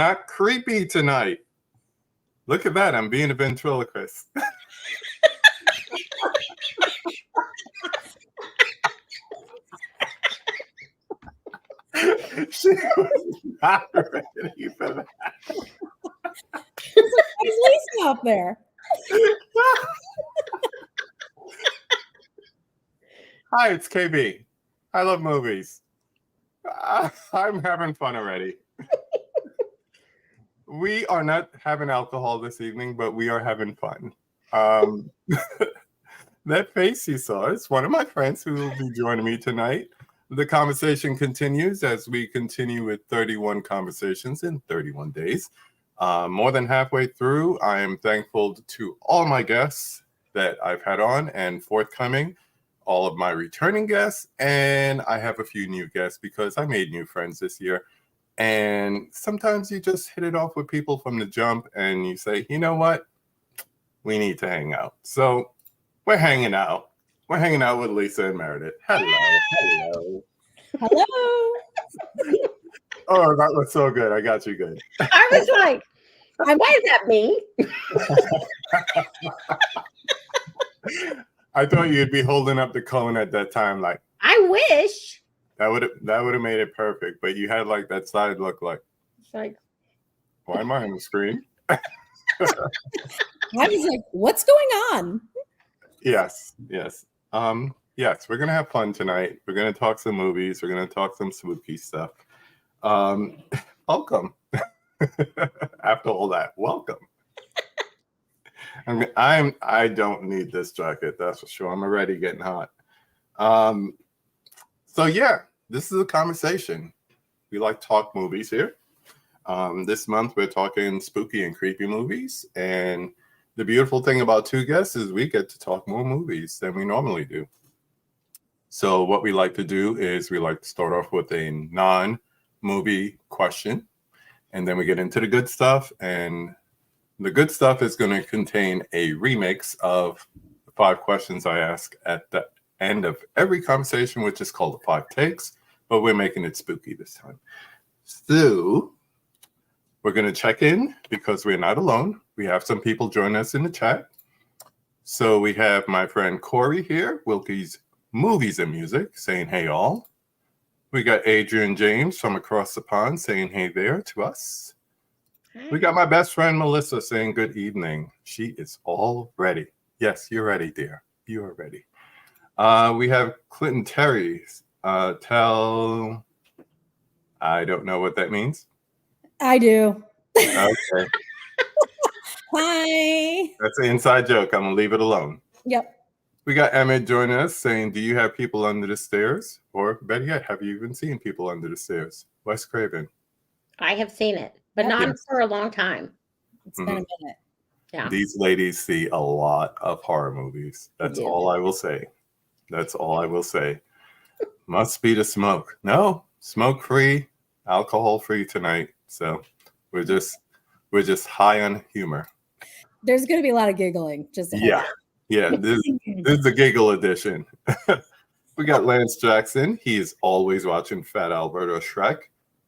Not creepy tonight. Look at that. I'm being a ventriloquist. She was not ready for that. There's Lisa up there. Hi, it's KB. I love movies. I'm having fun already. We are not having alcohol this evening, but we are having fun. That face you saw is one of my friends who will be joining me tonight. The conversation continues as we continue with 31 conversations in 31 days. More than halfway through, I am thankful to all my guests that I've had on and forthcoming, all of my returning guests, and I have a few new guests because I made new friends this year. And sometimes you just hit it off with people from the jump and you say, you know what? We need to hang out. So we're hanging out. We're hanging out with Lisa and Meredith. Hello. Hello. Oh, that was so good. I got you good. I was like, why is that me? I thought you'd be holding up the cone at that time, like I wish. that would have made it perfect. But you had like that side look like, It's like, why am I on the screen? I was like, what's going on? Yes. Yes, we're gonna have fun tonight. We're gonna talk some movies. We're gonna talk some spooky stuff. Welcome. After all that, welcome. I don't need this jacket, that's for sure. I'm already getting hot. So yeah, this is a conversation. We like to talk movies here. This month we're talking spooky and creepy movies, and the beautiful thing about two guests is we get to talk more movies than we normally do. So what we like to do is we like to start off with a non-movie question, and then we get into the good stuff, and the good stuff is going to contain a remix of the 5 questions I ask at the end of every conversation, which is called the 5 takes, but we're making it spooky this time. So we're going to check in because we're not alone. We have some people join us in the chat. So we have my friend Corey here, Wilkie's Movies and Music, saying hey all. We got Adrian James from across the pond saying hey there to us. We got my best friend Melissa saying good evening. She is all ready. Yes, you're ready, dear. You are ready. We have Clinton Terry. I don't know what that means. I do. Okay. Hi. That's an inside joke. I'm going to leave it alone. Yep. We got Emmett joining us saying, do you have people under the stairs? Or better yet, have you even seen people under the stairs? Wes Craven. I have seen it, but not for a long time. It's been a minute. Yeah. These ladies see a lot of horror movies. That's all I will say. That's all I will say. Must be the smoke. No, smoke-free, alcohol-free tonight. So we're just high on humor. There's going to be a lot of giggling. Just yeah. This is the giggle edition. We got Lance Jackson. He is always watching Fat Alberto Shrek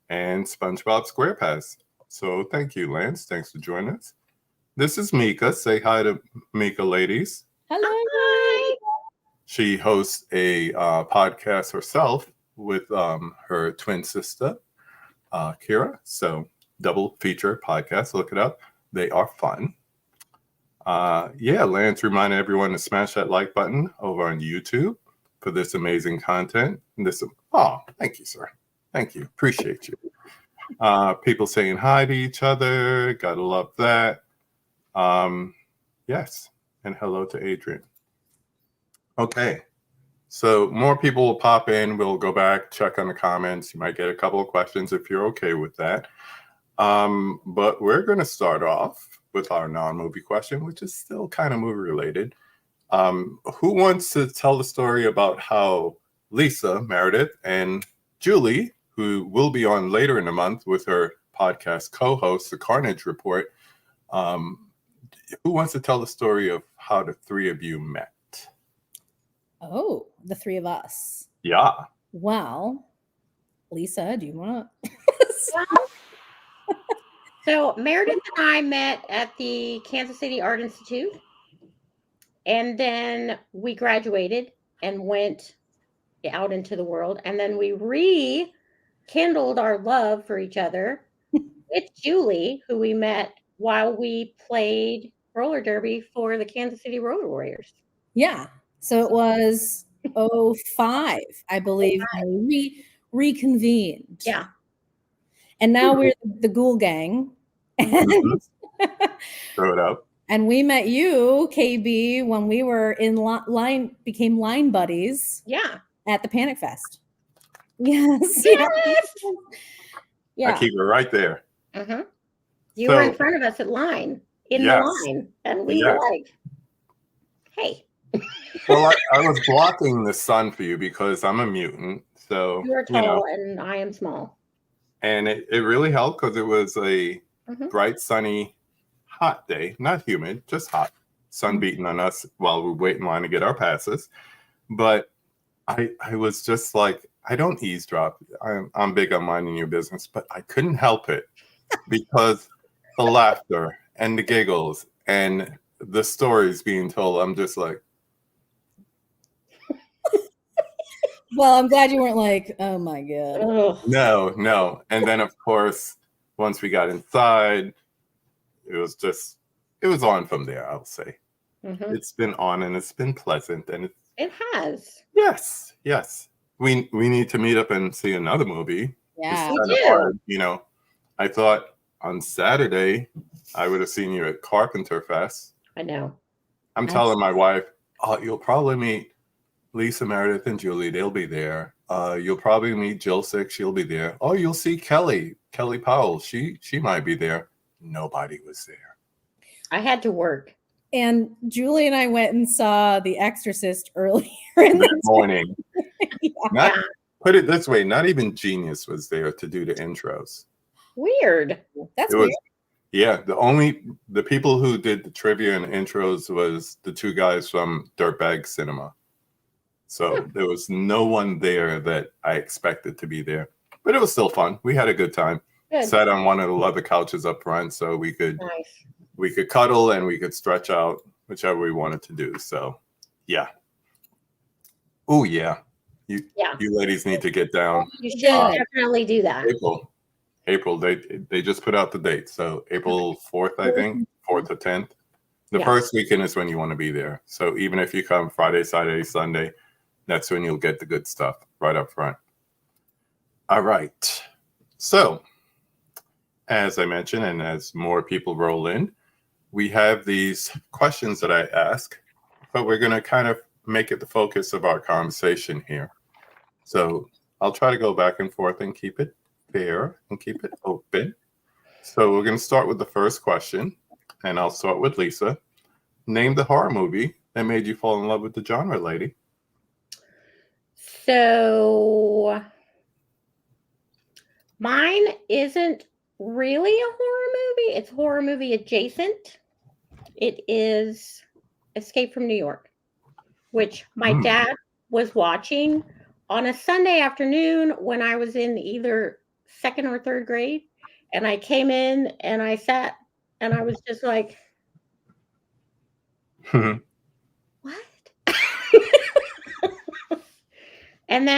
and SpongeBob SquarePants. So thank you, Lance. Thanks for joining us. This is Mika. Say hi to Mika, ladies. Hello. Hi. She hosts a podcast herself with her twin sister, Kira. So double feature podcast. Look it up. They are fun. Lance reminded everyone to smash that like button over on YouTube for this amazing content. Thank you, sir. Thank you. Appreciate you. People saying hi to each other. Gotta love that. Yes. And hello to Adrian. Okay. So more people will pop in. We'll go back, check on the comments. You might get a couple of questions if you're okay with that. But we're going to start off with our non-movie question, which is still kind of movie related. Who wants to tell the story about how Lisa, Meredith, and Julie, who will be on later in the month with her podcast co-host, The Carnage Report, who wants to tell the story of how the three of you met? Oh, the three of us. Yeah. Well, Lisa, do you want to? So Meredith and I met at the Kansas City Art Institute, and then we graduated and went out into the world, and then we rekindled our love for each other with Julie, who we met while we played roller derby for the Kansas City Roller Warriors. Yeah. So it was 05, I believe, when we reconvened. Yeah. And now we're the Ghoul Gang. Mhm. Throw it up. And we met you, KB, when we were in became line buddies Yeah. at the Panic Fest. Yes. Yes. I Yeah. keep it right there. Mm-hmm. You were in front of us at line, in Yes. the line, and we Yes. were like, hey. Well, I was blocking the sun for you because I'm a mutant. So, You are tall and I am small. and it really helped because it was a Mhm. bright, sunny, hot day. Not humid, just hot. Sun beating on us while we wait in line to get our passes. But I was just like, I don't eavesdrop. I'm big on minding your business, but I couldn't help it because the laughter and the giggles and the stories being told, I'm just like, Well, I'm glad you weren't like, oh my God. Ugh. no. And then, of course, once we got inside, it was on from there, I'll say. Mhm. It's been on and it's been pleasant. And It has. yes. We need to meet up and see another movie. Yeah. We It's kind of do. hard, I thought on Saturday I would have seen you at Carpenter Fest. I know. I'm That's- telling my wife, oh, you'll probably meet Lisa, Meredith, and Julie. They'll be there. You'll probably meet Jill Sick. She'll be there. Oh, you'll see Kelly Powell. She might be there. Nobody was there. I had to work. And Julie and I went and saw The Exorcist earlier in That the morning. Yeah. Not put it this way, not even Genius was there to do the intros. Weird. That's It weird. was the people who did the trivia and intros was the two guys from Dirtbag Cinema. So there was no one there that I expected to be there. But it was still fun. We had a good time. Good. Sat on one of the leather couches up front so we could Nice. cuddle and we could stretch out, whichever we wanted to do. So yeah. Oh yeah. You ladies need to get down. You should Good. definitely do that. April, they just put out the date. So April 4th, I think, 4th to 10th. The Yeah. first weekend is when you want to be there. So even if you come Friday, Saturday, Sunday, that's when you'll get the good stuff right up front. All right. So as I mentioned, and as more people roll in, we have these questions that I ask, but we're going to kind of make it the focus of our conversation here. So I'll try to go back and forth and keep it fair and keep it open. So we're going to start with the first question, and I'll start with Lisa. Name the horror movie that made you fall in love with the genre, lady. So mine isn't really a horror movie. It's horror movie adjacent. It is Escape from New York, which my dad was watching on a Sunday afternoon when I was in either second or third grade. And I came in and I sat and I was just like, what? and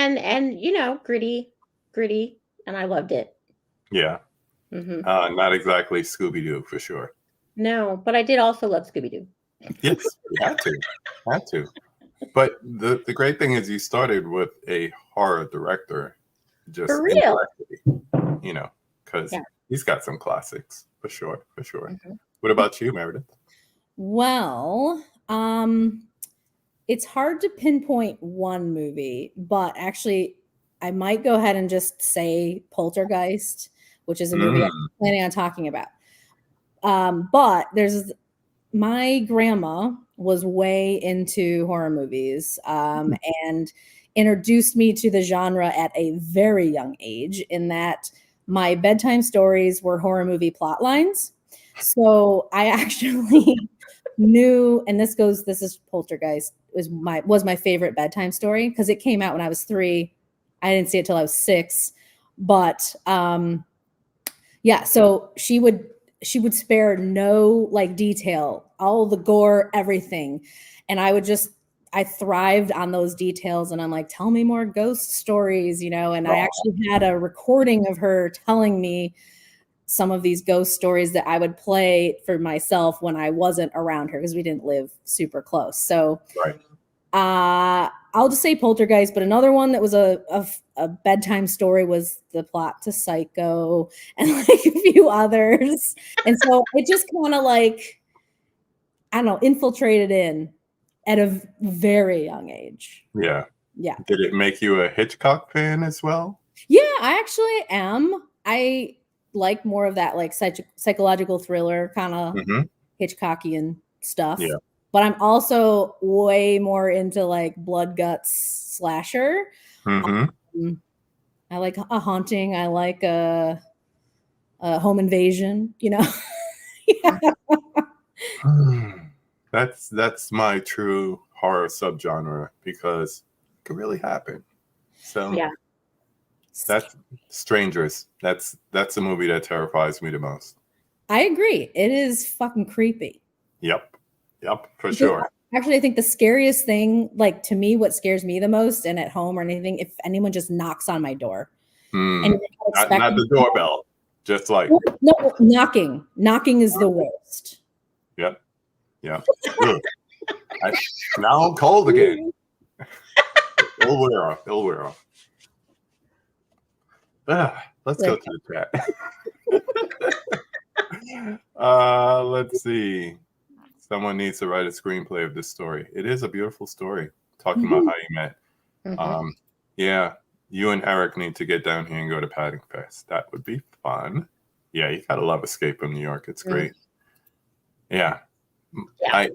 gritty, and I loved it. Yeah. Hmm. Not exactly Scooby-Doo for sure. No, but I did also love Scooby-Doo. Yes, you had to. But the great thing is you started with a horror director, just For real. indirectly, because he's got some classics for sure. Mm-hmm. What about you, Meredith? Well, it's hard to pinpoint one movie, but actually I might go ahead and just say Poltergeist, which is a movie I'm planning on talking about. But my grandma was way into horror movies and introduced me to the genre at a very young age, in that my bedtime stories were horror movie plot lines. So I actually knew, and this is Poltergeist, was my favorite bedtime story because it came out when I was 3. I didn't see it till I was 6. But so she would she would spare no like detail, all the gore, everything. And I thrived on those details, and I'm like, tell me more ghost stories, you know. And I actually had a recording of her telling me some of these ghost stories that I would play for myself when I wasn't around her, because we didn't live super close. So Right. I'll just say Poltergeist, but another one that was a bedtime story was the plot to Psycho, and like a few others. And so it just kind of like, I don't know, infiltrated in at a very young age. Yeah. Yeah. Did it make you a Hitchcock fan as well? Yeah, I actually am. I like more of that like psychological thriller kind of Hitchcockian stuff. Yeah. But I'm also way more into like blood guts slasher. I like a haunting. I like a home invasion, you know. That's my true horror subgenre, because it could really happen. So Yeah. that's Strangers. That's a movie that terrifies me the most. I agree. It is fucking creepy. Yep, for sure. Actually, I think the scariest thing, like to me, what scares me the most, and at home or anything, if anyone just knocks on my door. And not the doorbell, just like no, knocking. Knocking is the worst. Yep. Now I'm cold again. It'll wear off. Let's go to the chat. Let's see. Someone needs to write a screenplay of this story. It is a beautiful story, talking about how you met. Yeah, you and Eric need to get down here and go to Padding Fest. That would be fun. Yeah, you gotta love Escape from New York. It's great. Yeah. I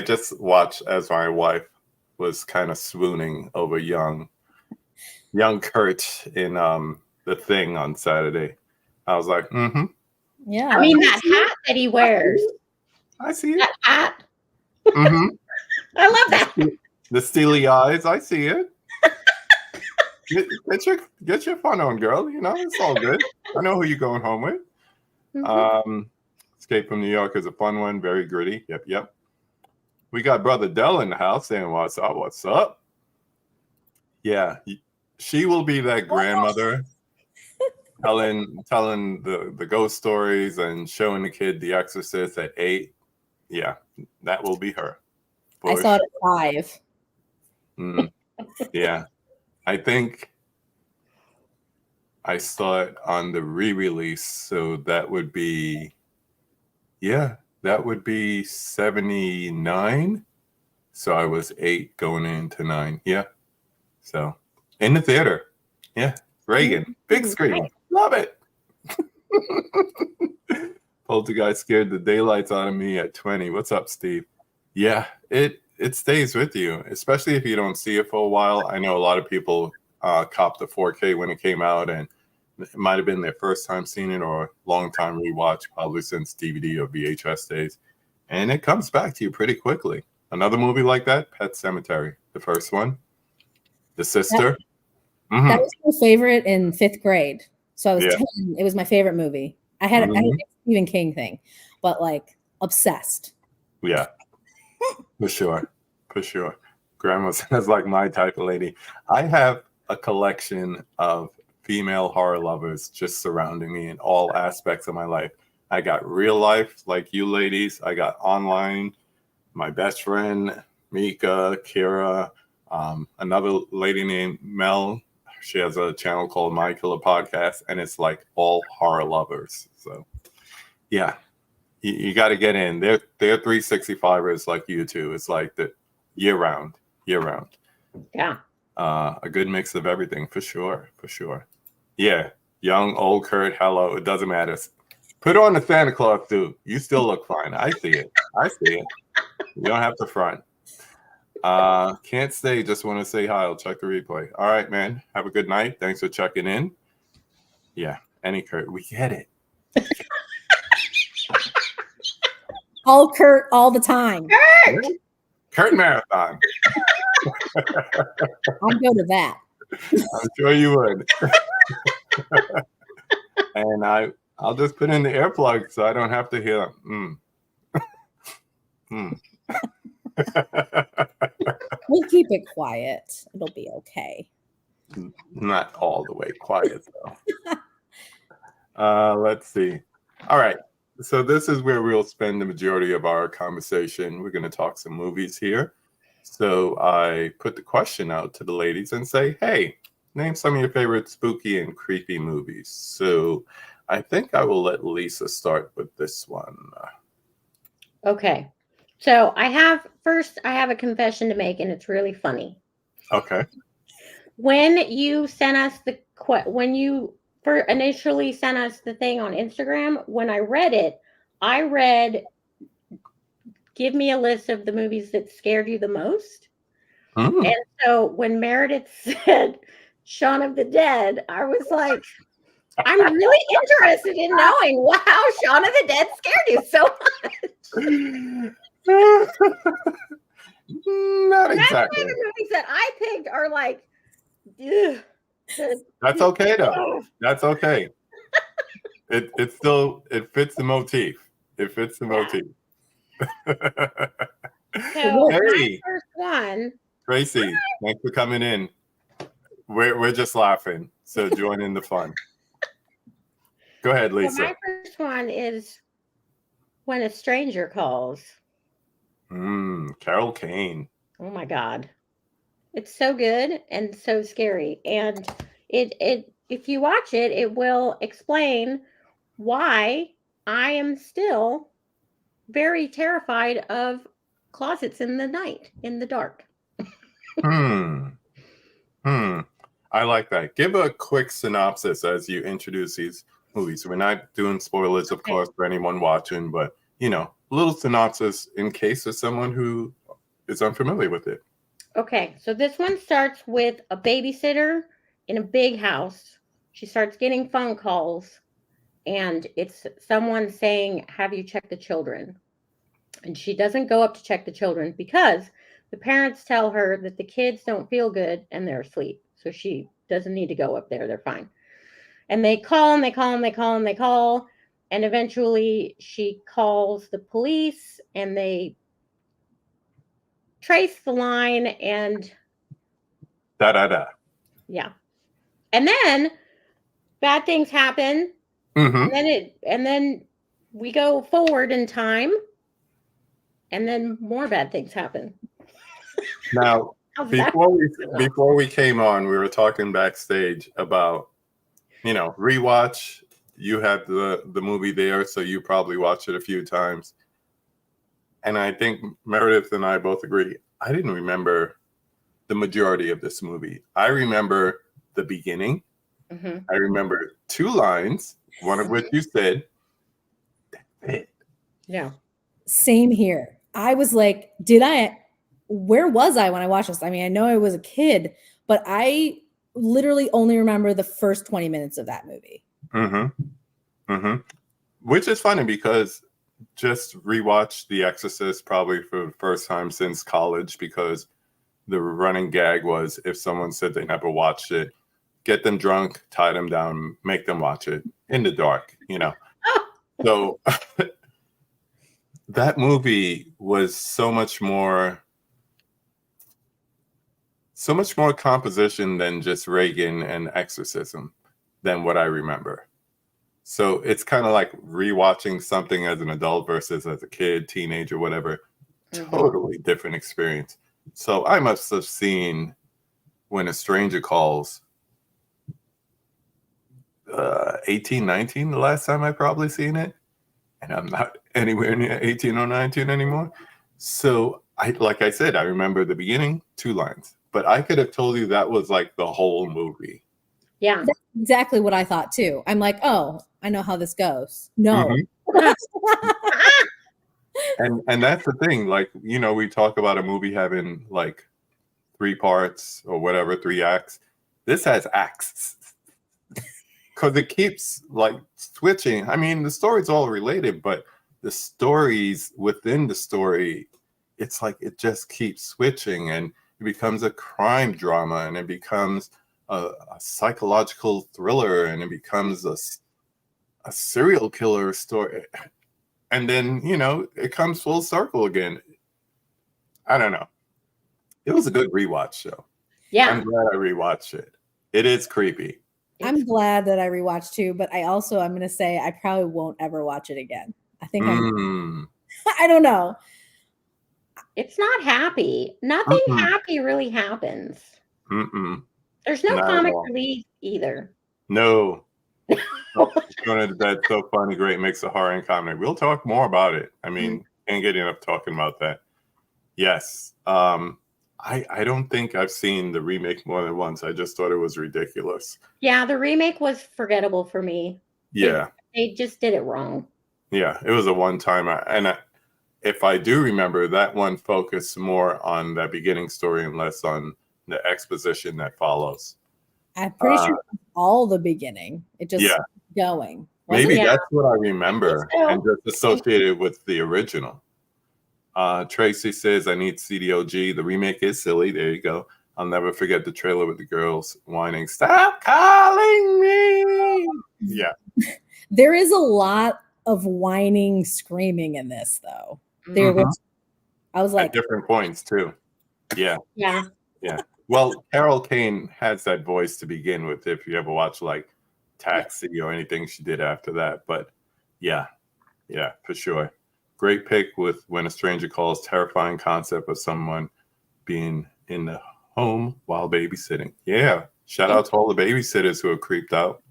just watched as my wife was kind of swooning over young Kurt in The Thing on Saturday. I was like, yeah. I mean, that hat that he wears. I see it. That hat. I love that. The steely eyes. I see it. Get your fun on, girl. You know, it's all good. I know who you're going home with. Escape from New York is a fun one. Very gritty. Yep. We got Brother Dell in the house saying, what's up? Yeah. She will be that grandmother telling the ghost stories and showing the kid The Exorcist at 8. Yeah, that will be her. I saw it at 5. Yeah. I think I saw it on the re-release, so that would be 79. So I was 8 going into 9. Yeah. So in the theater. Yeah. Reagan. Big screen. Love it. Poltergeist scared the daylights out of me at 20. What's up, Steve? Yeah, it stays with you, especially if you don't see it for a while. I know a lot of people copped the 4K when it came out, and it might have been their first time seeing it or a long time rewatch, probably since DVD or VHS days. And it comes back to you pretty quickly. Another movie like that, Pet Sematary, the first one. The Sister. That was my favorite in 5th grade. So I was 10. It was my favorite movie. I had a Stephen King thing, but like obsessed. Yeah, for sure. Grandma sounds like my type of lady. I have a collection of female horror lovers just surrounding me in all aspects of my life. I got real life, like you ladies. I got online, my best friend, Mika, Kira, another lady named Mel. She has a channel called My Killer Podcast, and it's like all horror lovers. So, yeah, you got to get in. They're 365ers like you two. It's like the year round. Yeah. A good mix of everything for sure. Yeah, young, old Kurt, hello. It doesn't matter. Put on the Santa Claus suit. You still look fine. I see it. You don't have to front. Can't stay. Just want to say hi. I'll check the replay. All right, man. Have a good night. Thanks for checking in. Yeah, any Kurt. We get it. All Kurt all the time. Kurt Marathon. I'd go to that. I'm sure you would. And I I'll just put in the earplug so I don't have to hear them. We'll keep it quiet. It'll be okay. Not all the way quiet, though. Let's see. All right. So this is where we'll spend the majority of our conversation. We're going to talk some movies here. So I put the question out to the ladies and say, hey, name some of your favorite spooky and creepy movies. So I think I will let Lisa start with this one. Okay. So I have a confession to make, and it's really funny. Okay. When you sent us initially sent us the thing on Instagram, when I read, give me a list of the movies that scared you the most. And so when Meredith said Shaun of the Dead, I was like, I'm really interested in knowing how Shaun of the Dead scared you so much. Not exactly. The movies that I picked are like, ugh. That's okay though. That's okay. It fits the motif. It fits the motif. So Hey, my first one, Tracy, thanks for coming in. We're just laughing, so join in the fun. Go ahead, Lisa. So my first one is When a Stranger Calls. Carol Kane. Oh my God. It's so good and so scary. And it if you watch it, it will explain why I am still very terrified of closets in the night, in the dark. I like that. Give a quick synopsis as you introduce these movies. We're not doing spoilers, of course, for anyone watching, but a little synopsis in case there's someone who is unfamiliar with it. Okay, so this one starts with a babysitter in a big house. She starts getting phone calls, and it's someone saying, have you checked the children? And she doesn't go up to check the children because the parents tell her that the kids don't feel good and they're asleep. So she doesn't need to go up there. They're fine. And they call and they call and they call and they call. And eventually she calls the police and they trace the line and yeah. And then bad things happen. And then we go forward in time. And then more bad things happen. Now, before we came on, we were talking backstage about, rewatch. You had the movie there, so you probably watched it a few times. And I think Meredith and I both agree. I didn't remember the majority of this movie. I remember the beginning. I remember 2 lines, one of which you said, yeah. Same here. I was like, where was I when I watched this? I mean, I know I was a kid, but I literally only remember the first 20 minutes of that movie. Which is funny because just rewatched The Exorcist probably for the first time since college, because the running gag was if someone said they never watched it, get them drunk, tie them down, make them watch it in the dark, So that movie was so much more composition than just Reagan and exorcism than what I remember. So it's kind of like rewatching something as an adult versus as a kid, teenager, whatever. Totally different experience. So I must have seen When a Stranger Calls 18, 19 the last time I probably seen it. And I'm not anywhere near 18 or 19 anymore. So like I said, I remember the beginning, 2 lines. But I could have told you that was like the whole movie. Yeah. That's exactly what I thought too. I'm like, oh, I know how this goes. No. And that's the thing. Like, we talk about a movie having like 3 parts or whatever, 3 acts. This has acts. Because it keeps like switching. I mean, the story's all related, but the stories within the story, it's like it just keeps switching, and it becomes a crime drama, and it becomes a psychological thriller, and it becomes a a serial killer story. And then, it comes full circle again. I don't know. It was a good rewatch show. Yeah. I'm glad I rewatched it. It is creepy. I'm glad that I rewatched too, but I'm going to say I probably won't ever watch it again. I think I don't know. It's not happy. Nothing happy really happens. There's no comic relief either. No. Going to bed so funny, great mix of horror and comedy. We'll talk more about it. I mean, can't get enough talking about that. Yes. I don't think I've seen the remake more than once. I just thought it was ridiculous. Yeah, the remake was forgettable for me. Yeah. They just did it wrong. Yeah, it was a one-time. If I do remember, that one focused more on that beginning story and less on the exposition that follows. I'm pretty sure all the beginning. It just going. Maybe that's what I remember and just associated with the original. Tracy says, I need CDOG. The remake is silly. There you go. I'll never forget the trailer with the girls whining, "Stop calling me." Yeah. There is a lot of whining, screaming in this, though. There was. I was like, at different points too. Yeah. Yeah. Yeah. Well, Carol Kane has that voice to begin with. If you ever watch like Taxi or anything she did after that, but yeah, for sure. Great pick with When a Stranger Calls. Terrifying concept of someone being in the home while babysitting. Yeah. Shout out to all the babysitters who are creeped out.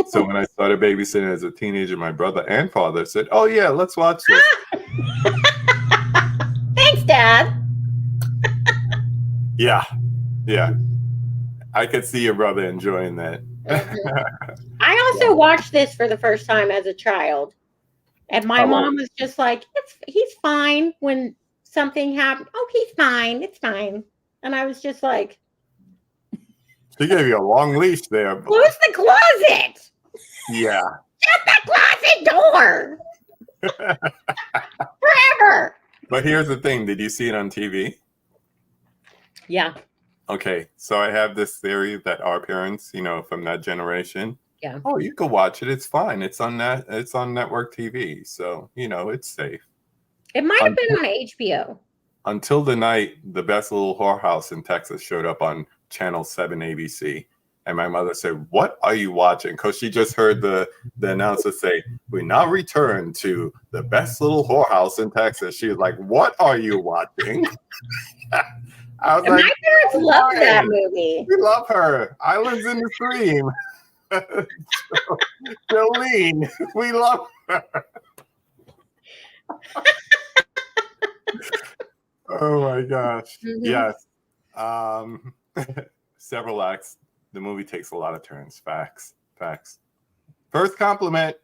So when I started babysitting as a teenager, my brother and father said, "Oh yeah, let's watch this." Thanks, Dad. Yeah. I could see your brother enjoying that. I also watched this for the first time as a child. And my mom was just like, he's fine when something happened. Oh, he's fine. It's fine. And I was just like, she gave you a long leash there. Close the closet. Yeah. Shut the closet door. Forever. But here's the thing. Did you see it on TV? Yeah. Okay. So I have this theory that our parents, from that generation. Yeah. Oh, you can watch it. It's fine. It's on network TV. So, it's safe. It might have been on HBO. Until the night the Best Little Whorehouse in Texas showed up on Channel 7 ABC. And my mother said, "What are you watching?" Because she just heard the announcer say, "We now return to the Best Little Whorehouse in Texas." She was like, "What are you watching?" I was like, my parents love that movie. We love her. Islands in the Stream. Jolene, we love her. Oh my gosh. Yes. Several acts. The movie takes a lot of turns. Facts. First compliment.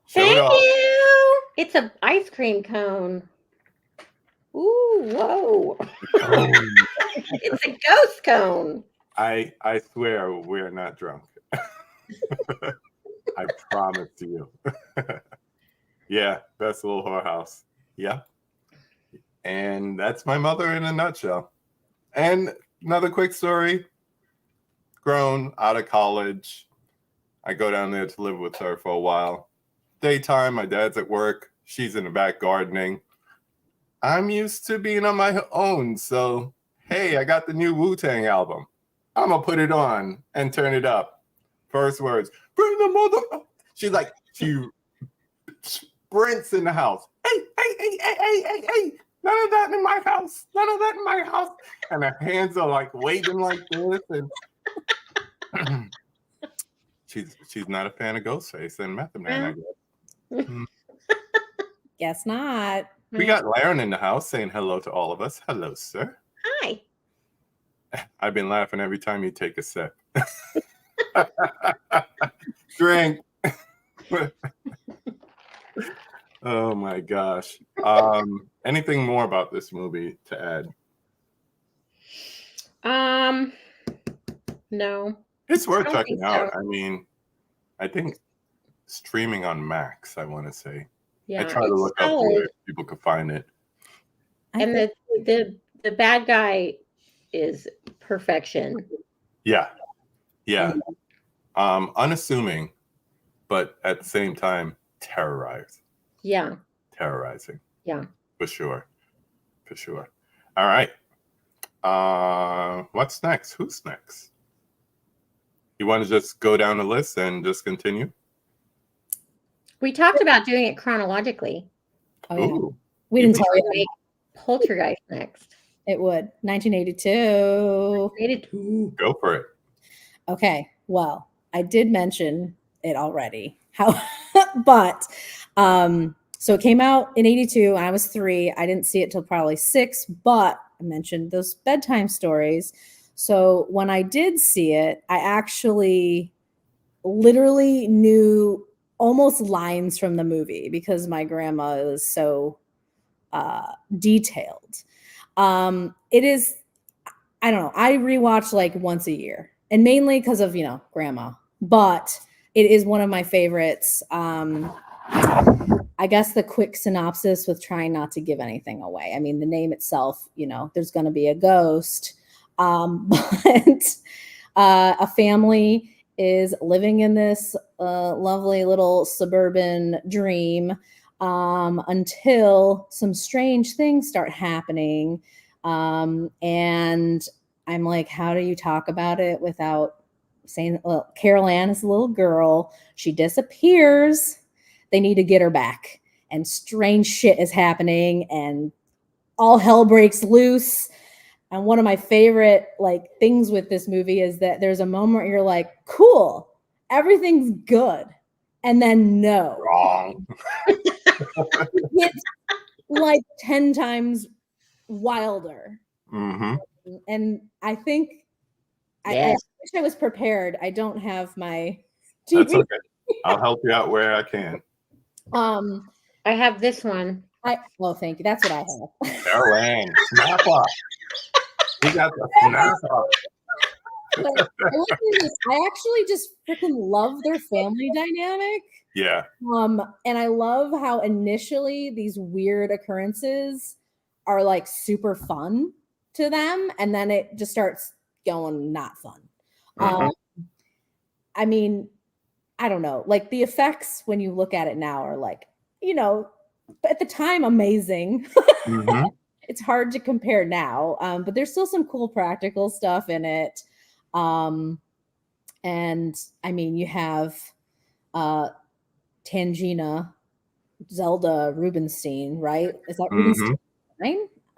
Thank you. It's an ice cream cone. Ooh, whoa. It's a ghost cone. I swear we're not drunk. I promise you. Yeah, Best Little Whorehouse. Yeah. And that's my mother in a nutshell. And another quick story. Grown, out of college. I go down there to live with her for a while. Daytime, my dad's at work. She's in the back gardening. I'm used to being on my own. So, hey, I got the new Wu-Tang album. I'm going to put it on and turn it up. First words, bring the mother. She's like, she sprints in the house. Hey. None of that in my house. None of that in my house. And her hands are like waving like this. And she's not a fan of Ghostface and Method Man, I guess. Guess not. We got Laren in the house saying hello to all of us. Hello, sir. Hi. I've been laughing every time you take a sip. Drink. Oh my gosh. Anything more about this movie to add? No. It's worth checking out. I mean, I think streaming on Max, I want to say. Yeah, I try to look up where people could find it. And the bad guy is perfection. Yeah. Unassuming, but at the same time, terrorizing. Yeah. Terrorizing. Yeah. For sure. All right. What's next? Who's next? You want to just go down the list and just continue? We talked about doing it chronologically. Oh, yeah. Ooh. We didn't tell you Make Poltergeist next. it would. 1982. 82. Go for it. Okay. Well, I did mention it already. But so it came out in 82. I was 3. I didn't see it till probably 6, but I mentioned those bedtime stories. So when I did see it, I actually literally knew almost lines from the movie because my grandma is so detailed. It is, I don't know, I rewatch like once a year, and mainly because of, grandma, but it is one of my favorites. I guess the quick synopsis with trying not to give anything away. I mean, the name itself, there's going to be a ghost, but a family is living in this lovely little suburban dream until some strange things start happening. And I'm like, how do you talk about it without saying, well, Carol Ann is a little girl. She disappears. They need to get her back. And strange shit is happening and all hell breaks loose. And one of my favorite things with this movie is that there's a moment where you're like, cool, everything's good. And then no. Wrong. It's like 10 times wilder. Mm-hmm. And I think I wish I was prepared. I don't have my TV. That's okay. I'll help you out where I can. I have this one. Well, thank you. That's what I have. Carol Ann, snap up. We got the snap up. I actually just freaking love their family dynamic. Yeah. And I love how initially these weird occurrences are like super fun to them, and then it just starts going not fun. Mm-hmm. I mean, I don't know. Like the effects when you look at it now are like, at the time amazing. Mm-hmm. It's hard to compare now, but there's still some cool practical stuff in it. And I mean, you have Tangina, Zelda Rubinstein, right? Is that Rubinstein?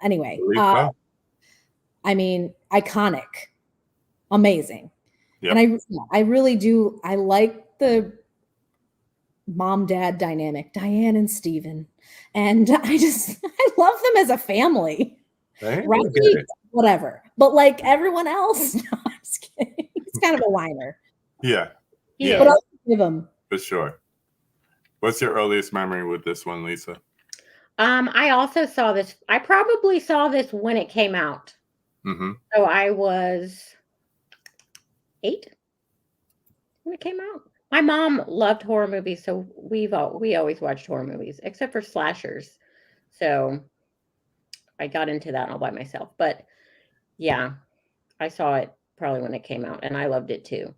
Anyway, So. I mean, iconic, amazing. Yep. And I really do. I like the mom-dad dynamic, Diane and Steven. And I love them as a family. Right? Whatever. But like everyone else, no, I'm just kidding. He's kind of a whiner. Yeah. But I'll give him. For sure. What's your earliest memory with this one, Lisa? I also saw this. I probably saw this when it came out. Mm-hmm. So I was 8 when it came out. My mom loved horror movies, so we always watched horror movies, except for slashers. So I got into that all by myself. But yeah, I saw it probably when it came out, and I loved it too.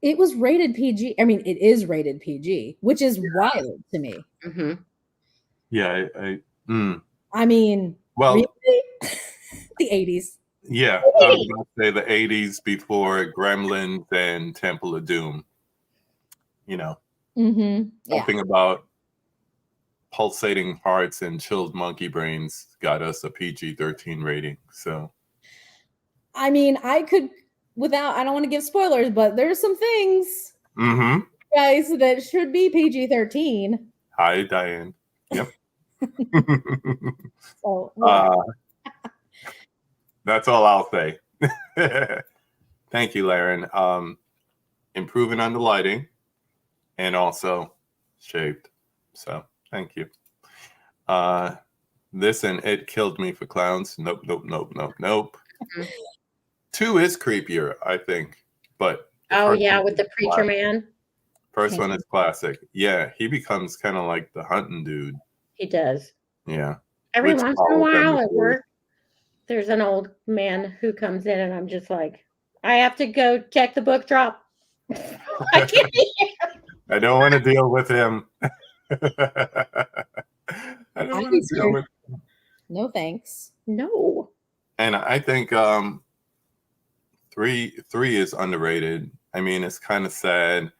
It was rated PG. I mean, it is rated PG, which is wild to me. Mm-hmm. Yeah, I mean, well, really? The 80s. Yeah, I was going to say the 80s before Gremlins and Temple of Doom. Something about pulsating hearts and chilled monkey brains got us a PG-13 rating. So, I mean, I don't want to give spoilers, but there's some things, guys, that should be PG-13. Hi, Diane. Yep. So, that's all I'll say. Thank you, Laren. Improving on the lighting and also shaved. So thank you. This and It Killed Me for Clowns. Nope. Mm-hmm. 2 is creepier, I think. But with the preacher man. First one is classic. Yeah, he becomes kind of like the hunting dude. He does. Yeah. Every once in a while at work, there's an old man who comes in, and I'm just like, I have to go check the book drop. I can't I don't want to deal with him. I don't I'd want be to deal scared. with. No thanks. No. And I think three is underrated. I mean, it's kind of sad,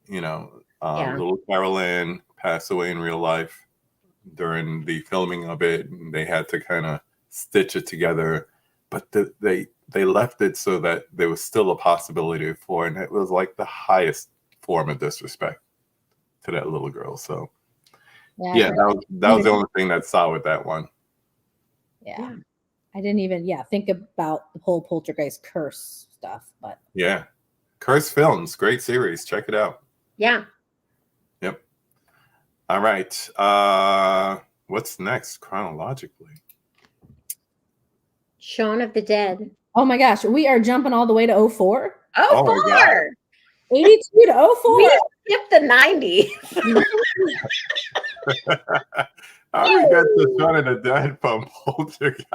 you know. Yeah. Little Carol Ann passed away in real life during the filming of it, and they had to kind of stitch it together. But they left it so that there was still a possibility for it, and it was like the highest form of disrespect to that little girl. So yeah, that was the only thing that saw with that one. Yeah. I didn't even think about the whole poltergeist curse stuff, but Yeah. Curse Films, great series. Check it out. Yeah. Yep. All right. What's next chronologically? Shaun of the Dead. oh my gosh, we are jumping all the way to 04? Oh my God. 82 to 04. We skipped the 90s. How do we get to Shaun of the Dead from Poltergeist?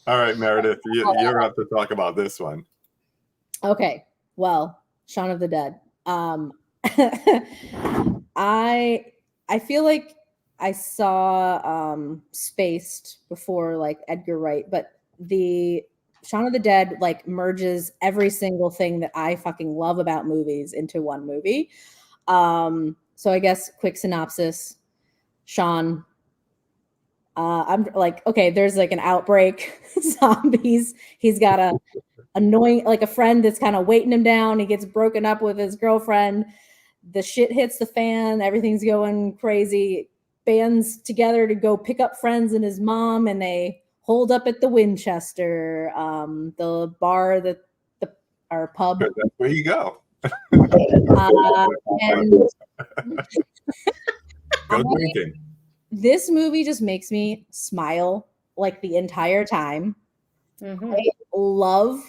All right, Meredith, you're up to talk about this one. Okay, well, Shaun of the Dead. I feel like I saw Spaced before, like Edgar Wright, but the Shaun of the Dead like merges every single thing that I fucking love about movies into one movie. So I guess quick synopsis: Shaun. I'm like, okay, there's like an outbreak, zombies. He's got a annoying, like a friend that's kind of weighting him down. He gets broken up with his girlfriend. The shit hits the fan. Everything's going crazy. Bands together to go pick up friends and his mom, and they hold up at the Winchester, the bar that our pub. That's where you go. And Go drinking. This movie just makes me smile like the entire time. Mm-hmm. I love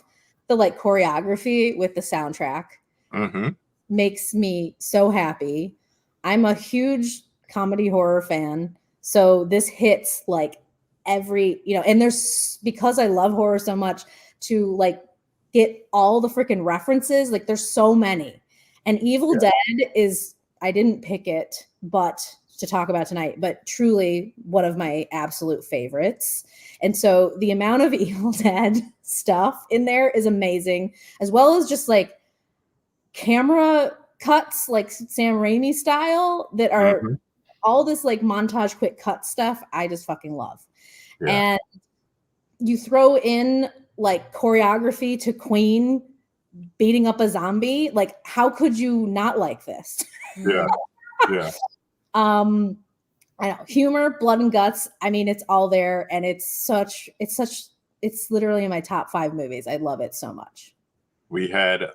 the like choreography with the soundtrack. Mm-hmm. Makes me so happy. I'm a huge comedy horror fan, so this hits like every, and there's, because I love horror so much, to like get all the freaking references, like there's so many. And Evil Dead is, I didn't pick it, but to talk about tonight, but truly one of my absolute favorites. And so the amount of Evil Dead stuff in there is amazing, as well as just like camera cuts, like Sam Raimi style, that are all this like montage quick cut stuff I just fucking love. Yeah. And you throw in like choreography to Queen beating up a zombie, like how could you not like this? Yeah. I know, humor, blood and guts. I mean, it's all there, and it's literally in my top 5 movies. I love it so much. We had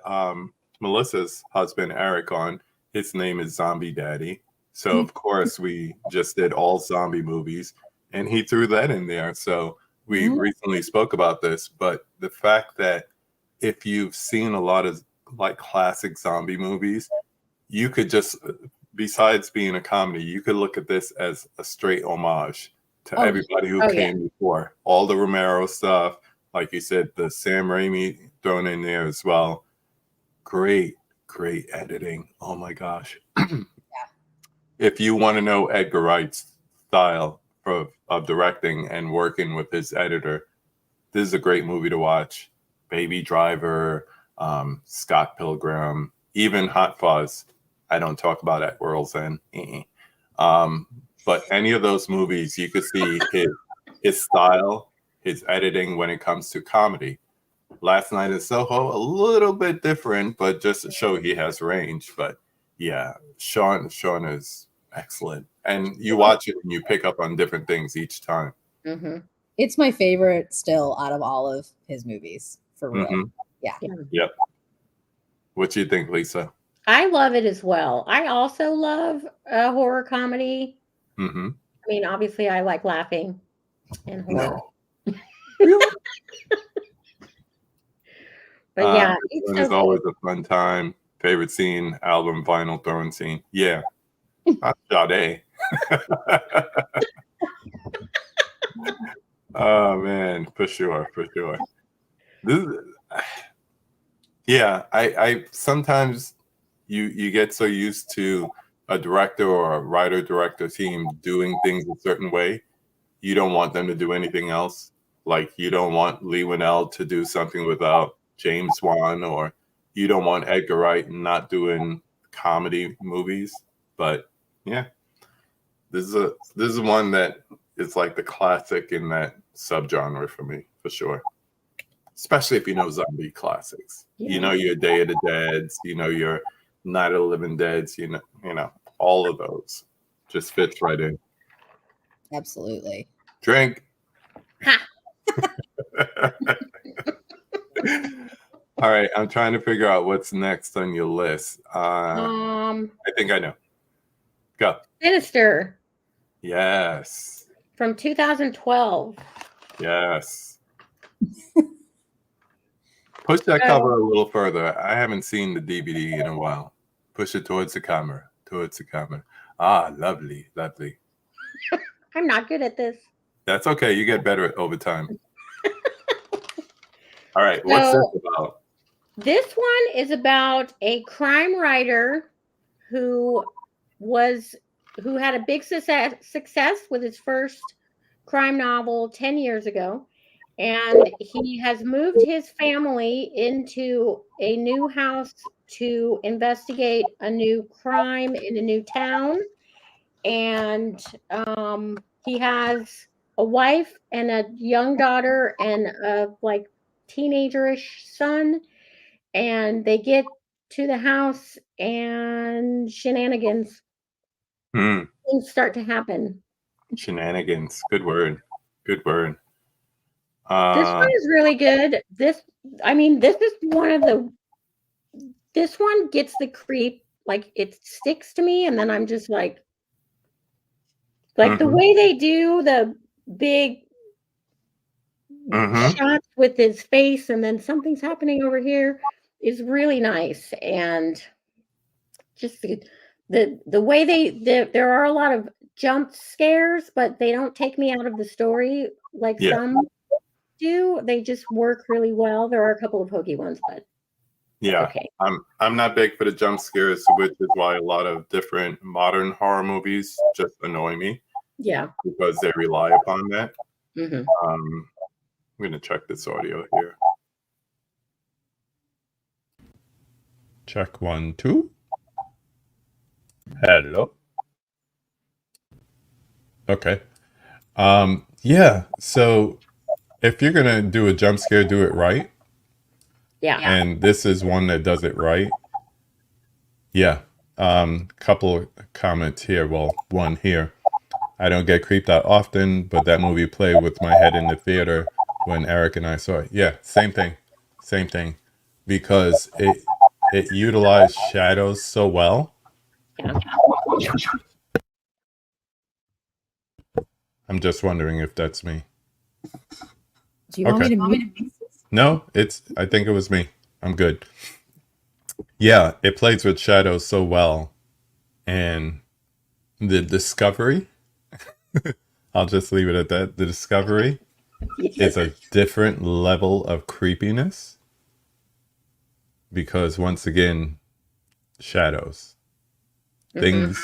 Melissa's husband Eric on. His name is Zombie Daddy, so of course we just did all zombie movies, and he threw that in there. So we recently spoke about this, but the fact that if you've seen a lot of like classic zombie movies, you could just, besides being a comedy, you could look at this as a straight homage to everybody who came before. All the Romero stuff, like you said, the Sam Raimi thrown in there as well. Great editing. Oh my gosh. If you want to know Edgar Wright's style of directing and working with his editor, this is a great movie to watch. Baby Driver, Scott Pilgrim, even Hot Fuzz. I don't talk about at World's End. But any of those movies, you could see his style, his editing when it comes to comedy. Last Night in Soho, a little bit different, but just to show he has range. But yeah, Shaun is excellent. And you watch it and you pick up on different things each time. Mm-hmm. It's my favorite still out of all of his movies, for real. Mm-hmm. Yeah. Yep. What do you think, Lisa? I love it as well. I also love horror comedy. Mm-hmm. I mean, obviously, I like laughing and horror. No. But yeah, it's always a fun time. Favorite scene, album, vinyl throwing scene. Yeah. Not Sade. Oh man, for sure. Yeah, I sometimes you get so used to a director or a writer director team doing things a certain way, you don't want them to do anything else. Like you don't want Lee Winnell to do something without James Wan, or you don't want Edgar Wright not doing comedy movies. But yeah, this is one that is like the classic in that subgenre for me, for sure. Especially if you know zombie classics. Yeah. You know your Day of the Deads, you know your Night of the Living Deads, you know, all of those just fits right in. Absolutely. Drink. Ha! All right, I'm trying to figure out what's next on your list. I think I know. Go. Sinister Yes. from 2012. Yes. Push that cover a little further. I haven't seen the DVD in a while. Push it towards the camera. Towards the camera. Ah, lovely, lovely. I'm not good at this. That's okay. You get better over time. All right. What's this about? This one is about a crime writer who had a big success with his first crime novel 10 years ago, and he has moved his family into a new house to investigate a new crime in a new town. And he has a wife and a young daughter and a like teenagerish son, and they get to the house and shenanigans Hmm. things start to happen. Shenanigans. Good word. Good word. This one is really good. This is one of the. This one gets the creep. Like it sticks to me, and then I'm just like the way they do the big shots with his face, and then something's happening over here is really nice, and just the way there are a lot of jump scares, but they don't take me out of the story like some do. They just work really well. There are a couple of hokey ones, but yeah, okay. I'm not big for the jump scares, which is why a lot of different modern horror movies just annoy me. Yeah, because they rely upon that. Mm-hmm. I'm gonna check this audio here. Check 1, 2. Hello. Okay. Yeah. So if you're gonna do a jump scare, do it right. Yeah. And this is one that does it right. Yeah. Couple of comments here. Well, one here. I don't get creeped out often, but that movie played with my head in the theater when Eric and I saw it. Yeah, same thing. Same thing. Because it utilized shadows so well. Yeah. I'm just wondering if that's me. Do you want me to mute? No, I think it was me. I'm good. Yeah, it plays with shadows so well. And the discovery, I'll just leave it at that. The discovery is a different level of creepiness. Because once again, shadows. Things,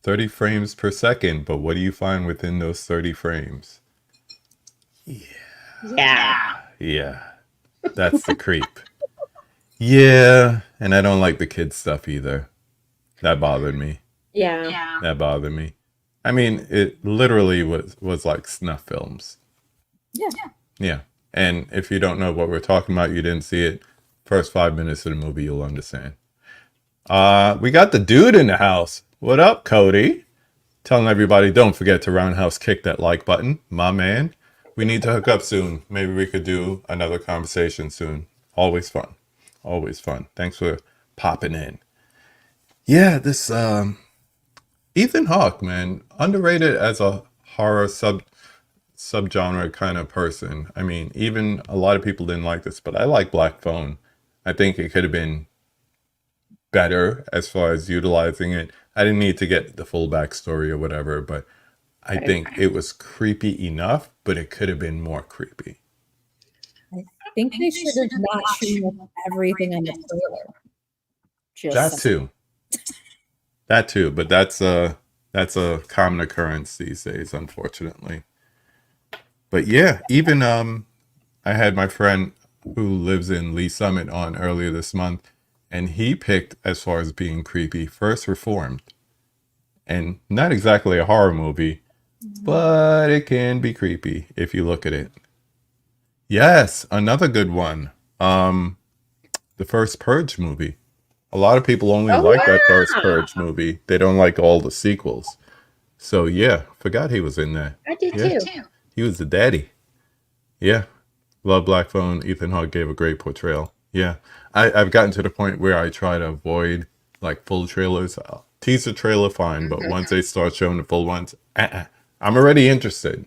30 frames per second. But what do you find within those 30 frames? Yeah. That's the creep. Yeah. And I don't like the kids stuff either. That bothered me. Yeah. That bothered me. I mean, it literally was like snuff films. Yeah. And if you don't know what we're talking about, you didn't see it, first 5 minutes of the movie, you'll understand. We got the dude in the house. What up, Cody? Telling everybody, don't forget to roundhouse kick that like button. My man. We need to hook up soon. Maybe we could do another conversation soon. Always fun. Always fun. Thanks for popping in. Yeah, this Ethan Hawke, man, underrated as a horror subgenre kind of person. I mean, even a lot of people didn't like this, but I like Black Phone. I think it could have been better as far as utilizing it. I didn't need to get the full backstory or whatever, but I think it was creepy enough, but it could have been more creepy. think they should have not shown everything on the trailer. That too. That too, but that's a common occurrence these days, unfortunately. But yeah, even I had my friend who lives in Lee Summit on earlier this month, and he picked, as far as being creepy, First Reformed. And not exactly a horror movie, but it can be creepy if you look at it. Yes, another good one. The first Purge movie. A lot of people only like that first Purge movie. They don't like all the sequels. So yeah, forgot he was in there. I did too. He was the daddy. Yeah. Love Black Phone. Ethan Hawke gave a great portrayal. Yeah. I've gotten to the point where I try to avoid like full trailers. Teaser trailer, fine, but once they start showing the full ones, I'm already interested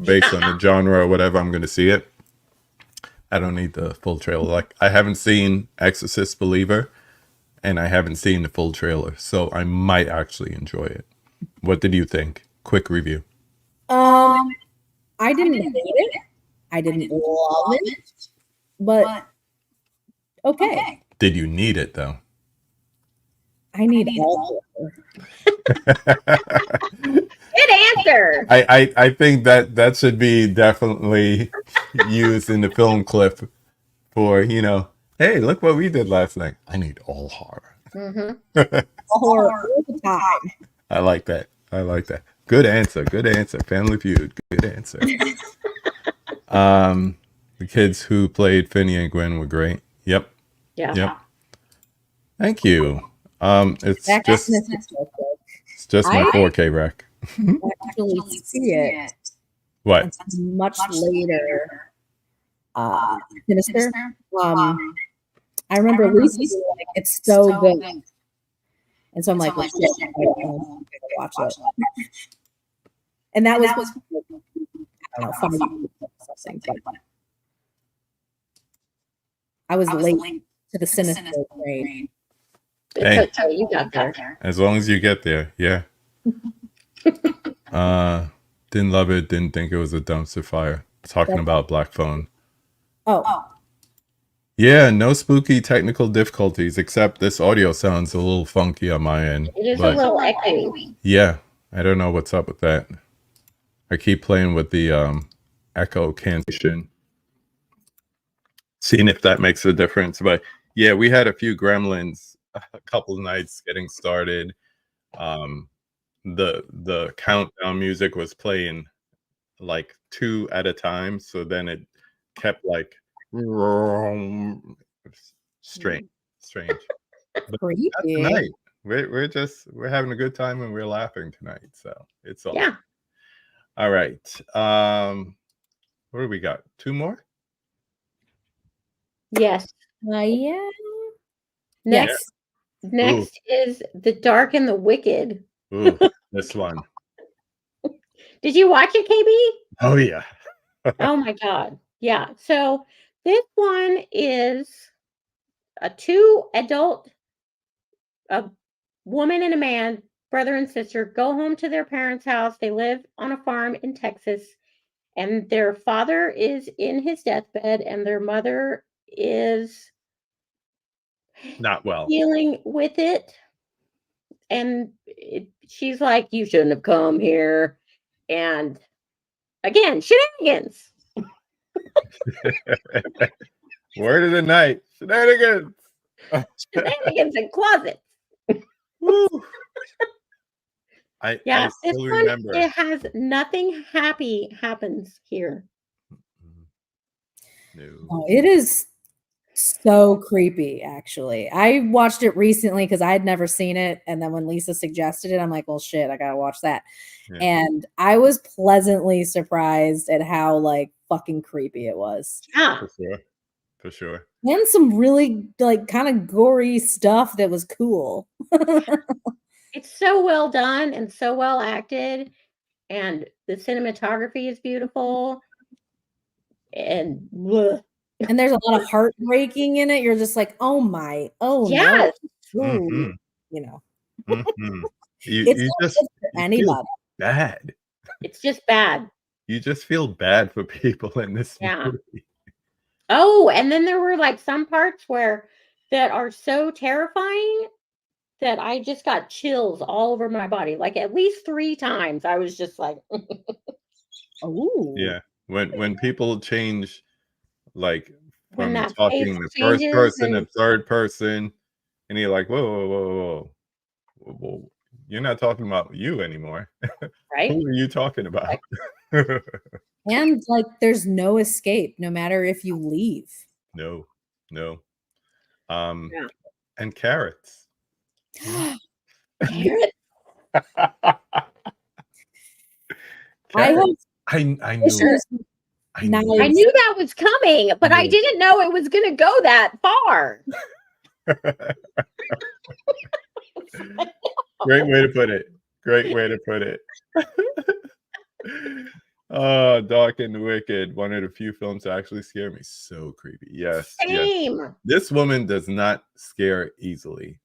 based on the genre or whatever I'm going to see it. I don't need the full trailer. Like, I haven't seen Exorcist Believer, and I haven't seen the full trailer, so I might actually enjoy it. What did you think? Quick review. I didn't hate it. I didn't love it, but okay. Did you need it though? I need all. Good answer. I think that should be definitely used in the film clip for, you know, hey, look what we did last night. I need all horror. Horror all the time. I like that. I like that. Good answer. Good answer. Family Feud. Good answer. The kids who played Finney and Gwen were great. Yep. Yeah. Yep. Thank you. It's just my 4K rack. Actually see it. What? It's much later. Sinister. I remember Lisa being like, "It's so good," and so I'm like, "Well, shit, I gotta watch it." And that was I don't know, 5 years or something. But I was late to the Sinister grade. Hey, You got there. as long as you get there, yeah. Didn't love it. Didn't think it was a dumpster fire. Talking about Black Phone. Oh, Yeah, no spooky technical difficulties, except this audio sounds a little funky on my end. It is but a little echoey. yeah, I don't know what's up with that. I keep playing with the echo cancellation, seeing if that makes a difference. But yeah, we had a few gremlins a couple nights getting started. The countdown music was playing like 2 at a time, so then it kept like strange. But creepy. tonight we're having a good time and we're laughing tonight, so it's all Yeah. all right. What do we got? 2 more? Yes. Yeah. Next is The Dark and the Wicked. Ooh, this one. Did you watch it, KB? Oh yeah. Oh my God. Yeah. So this one is a 2 adult, a woman and a man, brother and sister, go home to their parents' house. They live on a farm in Texas, and their father is in his deathbed, and their mother is Not well. dealing with it. And she's like, "You shouldn't have come here." And again, shenanigans. Word of the night. Shenanigans. Shenanigans in closets. I Yeah, this still one, remember. it has nothing happy happens here. No. Oh, it is so creepy, actually. I watched it recently because I had never seen it. And then when Lisa suggested it, I'm like, well, shit, I gotta watch that. Yeah. And I was pleasantly surprised at how like fucking creepy it was. Yeah. For sure. And some really like kind of gory stuff that was cool. It's so well done and so well acted. And the cinematography is beautiful. And and there's a lot of heartbreaking in it. You're just like, oh my, oh yes. no. Ooh, Mhm. You know. You It's just not good for you anybody. feel bad. It's just bad. You just feel bad for people in this Yeah. movie. Oh, and then there were like some parts that are so terrifying that I just got chills all over my body. Like at least 3 times. I was just like, Oh, Yeah. When people change, like, when from that face talking the first changes person to and third person, and you're like, whoa, whoa, whoa, whoa, whoa, whoa. You're not talking about you anymore. right? Who are you talking Like, about? and like there's no escape, no matter if you leave. No, no. Um, yeah. and carrots. Yeah. Carrot. I have Carrots. I knew it. issues I now. knew I knew that was coming, but I it. didn't know it was going to go that far. Great way to put it. Great way to put it. Oh, Dark and the Wicked, one of the few films that actually scare me. So creepy. Yes, yes. Same. This woman does not scare easily.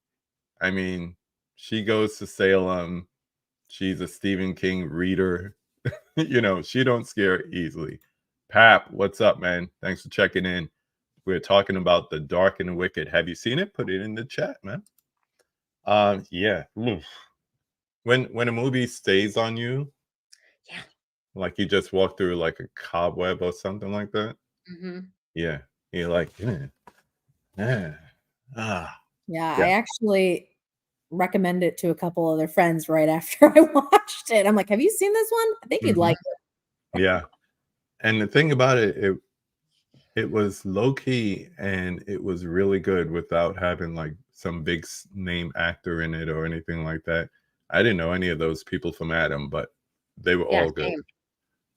I mean, she goes to Salem. She's a Stephen King reader. She don't scare easily. Pap, what's up, man? Thanks for checking in. We're talking about The Dark and the Wicked. Have you seen it? Put it in the chat, man. Yeah. Oof. When a movie stays on you, Yeah. like you just walk through like a cobweb or something like that. Mm-hmm. Yeah. You're like, yeah. Ah. Yeah, Yeah. I actually recommend it to a couple other friends right after I watched it. I'm like, have you seen this one? I think you'd Mhm. like it. Yeah. And the thing about it was low key and it was really good without having like some big name actor in it or anything like that. I didn't know any of those people from Adam, but they were Yeah, all good. same.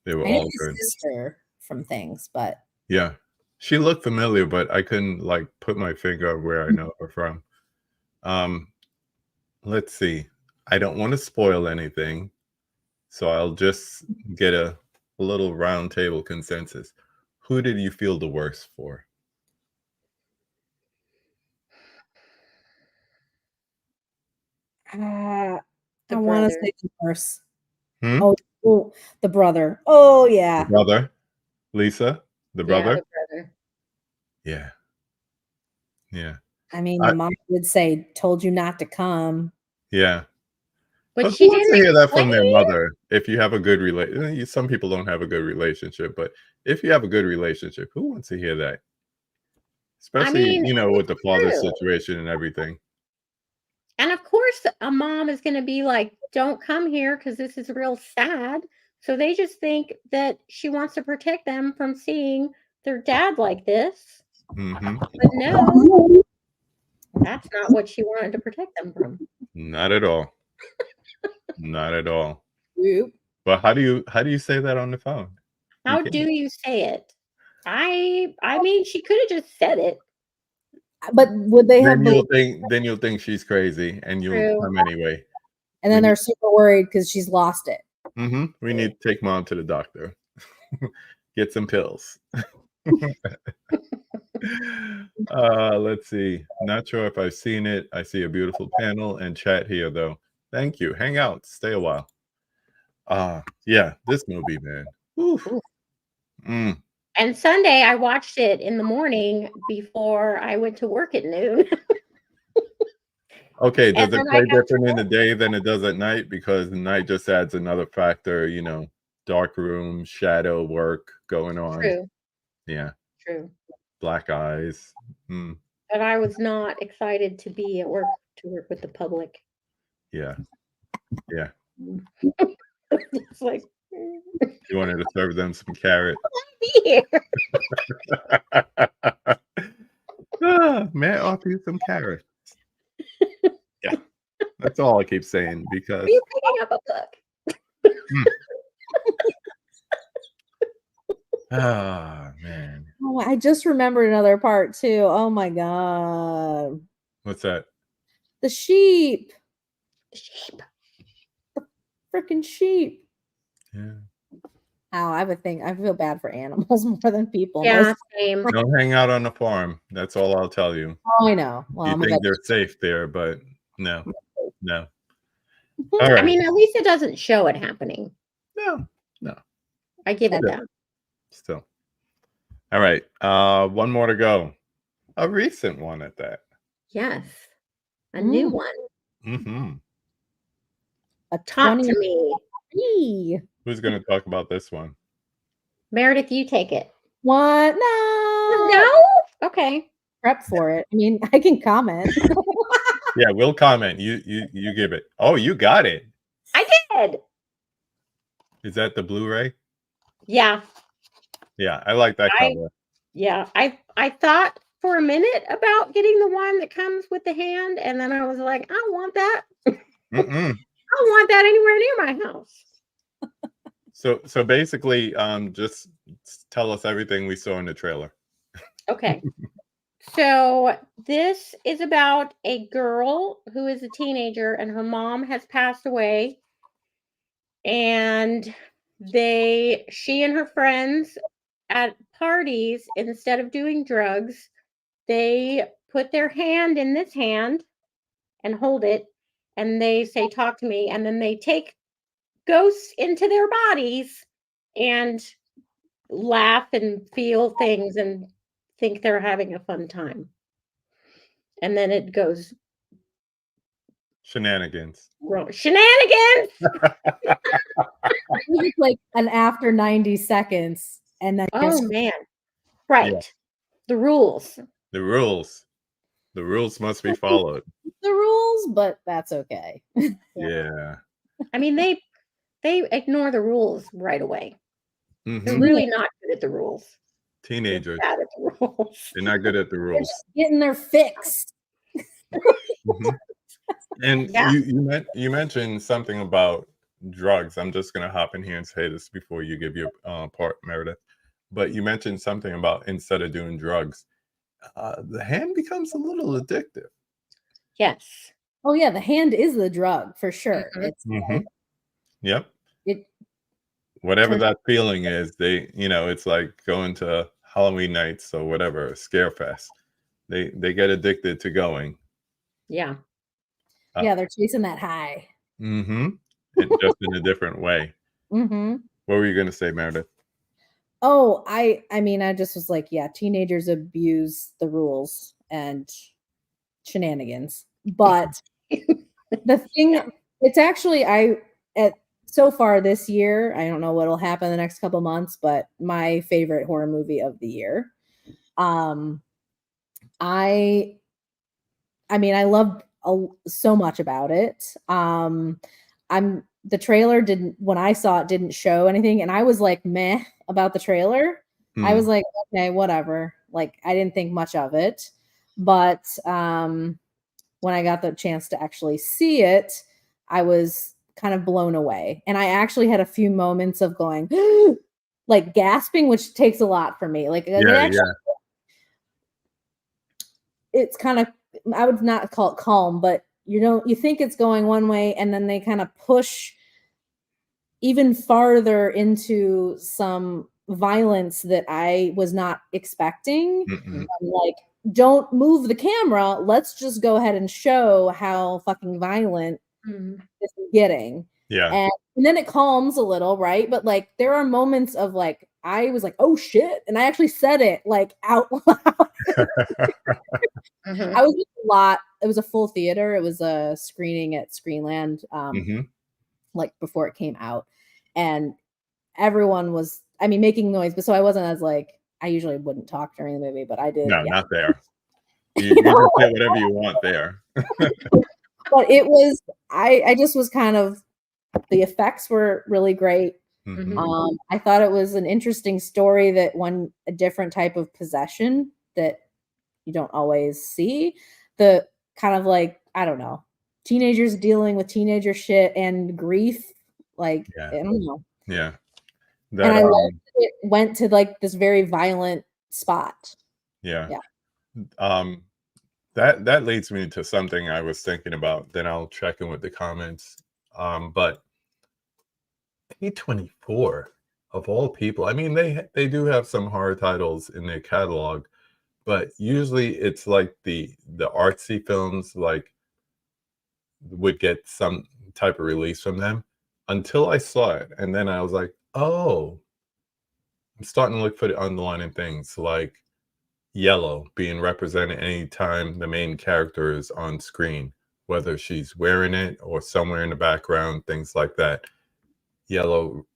They were I know all his good. sister from things, but Yeah. She looked familiar, but I couldn't like put my finger on where I know her from. Let's see. I don't want to spoil anything, so I'll just get a little round table consensus. Who did you feel the worst for? I The want to brother. say the nurse. Hmm? Oh, the brother. Oh The yeah. brother, Lisa, the Yeah, brother. the brother. Yeah, yeah, I mean, the I, mom would say, "Told you not to come." yeah. But But who she wants to didn't hear that from their explain. mother? If you have a good relation, some people don't have a good relationship, but if you have a good relationship, who wants to hear that? I Especially, mean, and with it's the father true. situation and everything. And of course, a mom is going to be like, don't come here because this is real sad. So they just think that she wants to protect them from seeing their dad like this. Hmm. But no, that's not what she wanted to protect them from. Not at all. Not at all. Oop. But how do you say that on the phone? You How do can't. you say it? I mean, she could have just said it. But would they have Then believed? you'll think she's crazy and you'll True. come anyway. And We then need, they're super worried because she's lost it. we need to take mom to the doctor. Get some pills. Let's see. Not sure if I've seen it. I see a beautiful panel and chat here though. Thank you. Hang out. Stay a while. Yeah, this movie, man. Oof. Ooh. Mm. And Sunday, I watched it in the morning before I went to work at noon. Okay, And does it then I play got to different in the work. day than it does at night? Because the night just adds another factor, dark room, shadow work going on. True, Yeah, true. black eyes. Mm. But I was not excited to be at work to work with the public. Yeah, yeah. It's like, You wanted to serve them some carrot. be here. May I offer you some carrot? Yeah, that's all I keep saying Are because. you picking up a book? Mm. Man. Oh, I just remembered another part too. Oh my god, What's that? the sheep, The sheep. freaking sheep. Yeah. Oh, I feel bad for animals more than people. Yeah, same. Don't hang out on the farm. That's all I'll tell you. Oh, I know. Well, You I'm a think they're safe there, but no. vegetarian. All I right. mean, at least it doesn't show it happening. No. I give it Still. that. Still. All right. One more to go. A recent one at that. Yes. A new Mm. one. Mm-hmm. A Talk to me. 23. Who's going to talk about this one? Meredith, you take it. What? No. No? Okay. Prep for it. I mean, I can comment. Yeah, we'll comment. You give it. Oh, you got it. I did. Is that the Blu-ray? Yeah. Yeah, I like that cover. Yeah. I thought for a minute about getting the one that comes with the hand, and then I was like, I don't want that. Mm-mm. I don't want that anywhere near my house. So basically, just tell us everything we saw in the trailer. Okay. So this is about a girl who is a teenager and her mom has passed away. And she and her friends at parties, instead of doing drugs, they put their hand in this hand and hold it. And they say, talk to me. And then they take ghosts into their bodies and laugh and feel things and think they're having a fun time. And then it goes Shenanigans. wrong. Shenanigans. It's like an after 90 seconds, and then Oh man. Right. Yeah. The rules. The rules. The rules must be followed. the rules, but that's okay. Yeah. I mean, they ignore the rules right away. They're Mhm. really not good at the rules. They're Teenagers. bad at the rules. They're not good at the They're rules. just getting their fix. Mhm. And Yeah. you mentioned something about drugs. I'm just gonna hop in here and say this before you give your part, Meredith. But you mentioned something about instead of doing drugs, the hand becomes a little addictive. Yes. Oh yeah, the hand is the drug for sure. Mhm. It's Mhm. Yep. it Whatever turns that feeling is, it's like going to Halloween nights or whatever, scare fest. They get addicted to going. Yeah. yeah, they're chasing that high. Mm-hmm. And just in a different way. Mm-hmm. What were you gonna say, Meredith? Oh, I mean, I just was like, yeah, teenagers abuse the rules and shenanigans. But the thing, Yeah. it's actually so far this year, I don't know what'll happen the next couple months, but my favorite horror movie of the year. I mean, I loved so much about it. The trailer didn't when I saw it didn't show anything, and I was like meh about the trailer. I was like, okay, whatever. Like I didn't think much of it, but when I got the chance to actually see it, I was kind of blown away, and I actually had a few moments of going like gasping, which takes a lot for me. Like Yeah. it's kind of, I would not call it calm, but you think it's going one way, and then they kind of push even farther into some violence that I was not expecting. Mm-mm. Like, don't move the camera. Let's just go ahead and show how fucking violent this is getting. Yeah. And then it calms a little, right? But like there are moments of like I was like, oh shit. And I actually said it like out loud. Mhm. I was a lot. It was a full theater. It was a screening at Screenland, Mhm. like before it came out, and everyone was, I mean, making noise. But so I wasn't as like I usually wouldn't talk during the movie, but I did. No, Yeah. not there. You can say whatever you want there. But it was. I just was kind of. The effects were really great. Mhm. I thought it was an interesting story that won a different type of possession that you don't always see. The kind of like, I don't know, teenagers dealing with teenager shit and grief. Like, Yeah. I don't know. Yeah. And That I loved that it went to like this very violent spot. yeah. Yeah. That leads me to something I was thinking about. Then I'll check in with the comments. But A24 of all people, I mean, they do have some horror titles in their catalog, but usually it's like the artsy films like would get some type of release from them until I saw it, and then I was like, oh, starting to look for the underlying things, like yellow being represented anytime the main character is on screen, whether she's wearing it or somewhere in the background, things like that. Yellow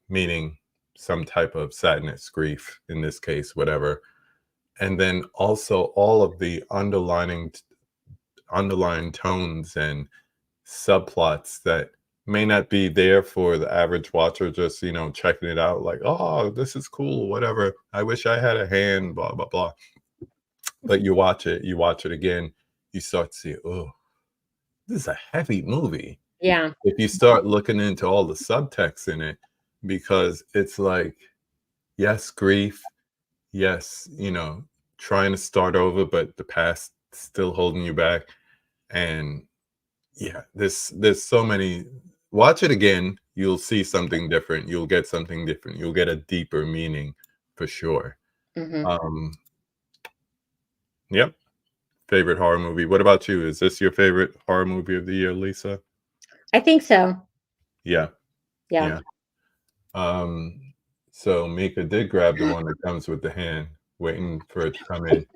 meaning some type of sadness, grief, in this case, whatever. And then also all of the underlying tones and subplots that may not be there for the average watcher, just, you know, checking it out like, oh, this is cool, whatever. I wish I had a hand, blah, blah, blah. But you watch it again, you start to see, oh, this is a heavy movie. Yeah. If you start looking into all the subtext in it, because it's like, yes, grief, yes, you know, trying to start over, but the past still holding you back. And yeah, there's so many. Watch it again, you'll see something different. You'll get something different. You'll get a deeper meaning for sure. Yep. Favorite horror movie. What about you? Is this your favorite horror movie of the year, Lisa? I think so. Yeah. Yeah. So Mika did grab the one that comes with the hand, waiting for it to come in.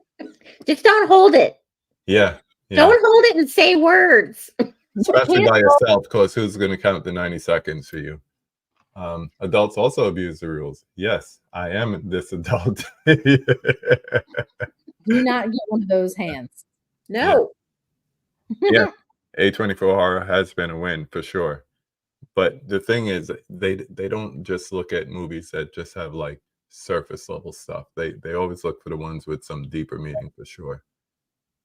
Just don't hold it. Yeah. Don't hold it and say words. Especially by yourself, because who's going to count the 90 seconds for you? Adults also abuse the rules. Yes, I am this adult. Do not get one of those hands. No. Yeah. A24 horror has been a win for sure. But the thing is, they don't just look at movies that just have like surface level stuff. They always look for the ones with some deeper meaning for sure.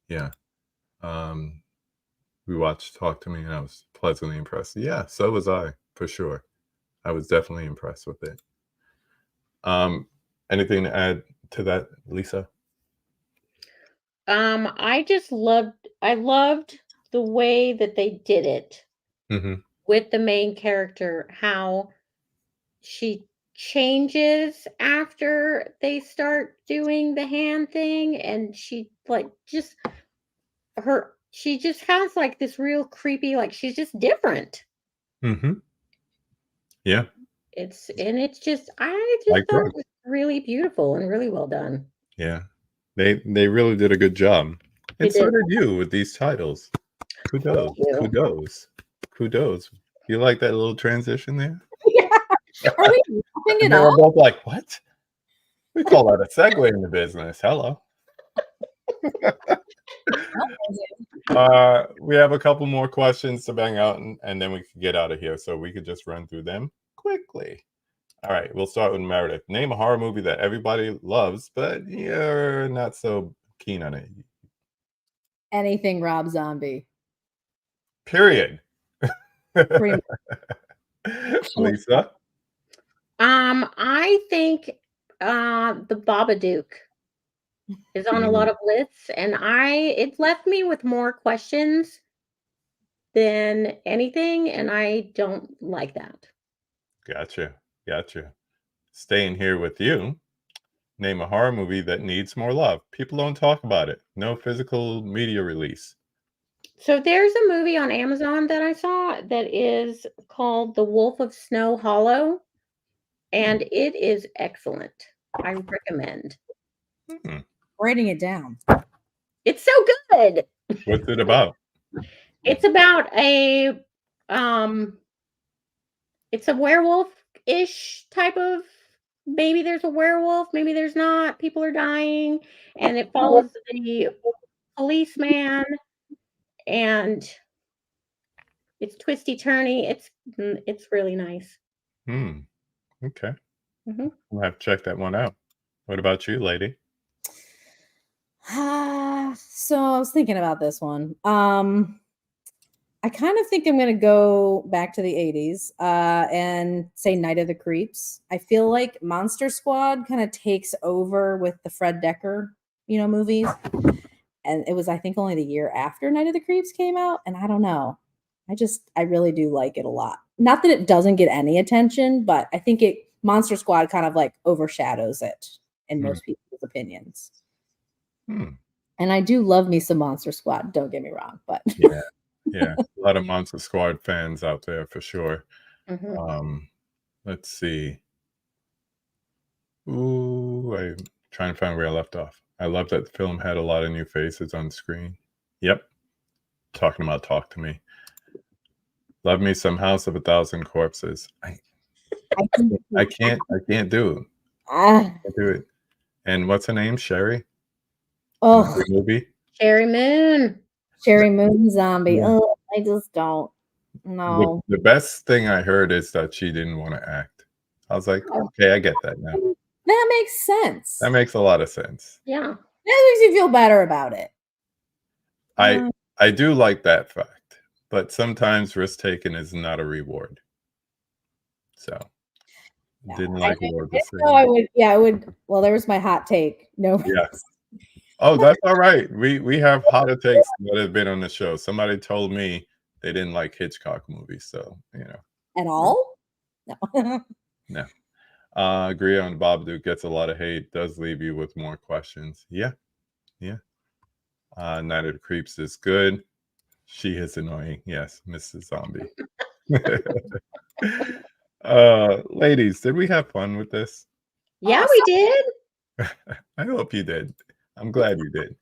Yeah. We watched Talk to Me and I was pleasantly impressed. Yeah, so was I, for sure. I was definitely impressed with it. Anything to add to that, Lisa? I loved the way that they did it with the main character, how she changes after they start doing the hand thing, and she like she just has like this real creepy, like she's just different. Yeah. I just thought it was really beautiful and really well done. Yeah. They really did a good job. And so did you with these titles. Kudos. Kudos. You like that little transition there? Yeah. Are we wrapping it they up? were both like, what? We call that a segue in the business. Hello. We have a couple more questions to bang out, and then we can get out of here. So we could just run through them quickly. All right, we'll start with Meredith. Name a horror movie that everybody loves, but you're not so keen on it. Anything Rob Zombie. Period. Lisa? I think the Babadook is on a lot of lists, and it left me with more questions than anything, and I don't like that. Gotcha. Staying here with you. Name a horror movie that needs more love. People don't talk about it. No physical media release. So there's a movie on Amazon that I saw that is called The Wolf of Snow Hollow, and it is excellent. I recommend. Writing it down. It's so good. What's it about? It's about it's a werewolf-ish type of, maybe there's a werewolf, maybe there's not. People are dying, and it follows the policeman, and it's twisty-turny. It's really nice. Okay. We'll have to check that one out. What about you, lady? So I was thinking about this one. I kind of think I'm going to go back to the 80s and say Night of the Creeps. I feel like Monster Squad kind of takes over with the Fred Decker, movies. And it was, I think, only the year after Night of the Creeps came out. And I don't know. I really do like it a lot. Not that it doesn't get any attention, but I think Monster Squad kind of like overshadows it in most people's opinions. And I do love me some Monster Squad. Don't get me wrong, but yeah, a lot of Monster Squad fans out there for sure. Let's see. Ooh, I'm trying to find where I left off. I love that the film had a lot of new faces on screen. Yep. Talking about Talk to Me. Love me some House of a Thousand Corpses. I can't do it. Ah, Can't do it. And what's her name? Sherry? oh, The movie? Cherry Moon. Cherry Moon Zombie. Yeah. Oh, I just don't. No. The best thing I heard is that she didn't want to act. I was like, okay, I get that now. That makes sense. That makes a lot of sense. Yeah. That makes you feel better about it. I do like that fact, but sometimes risk taking is not a reward. So didn't like award the No, I would. Yeah, I would. Well, there was my hot take. No. Yeah. Oh, that's all right. We have hotter takes that have been on the show. Somebody told me they didn't like Hitchcock movies, so At all? No. No. Agree on Babadook gets a lot of hate, does leave you with more questions. Yeah. Night of the Creeps is good. She is annoying. Yes, Mrs. Zombie. Ladies, did we have fun with this? Yeah, we did. I hope you did. I'm glad you did.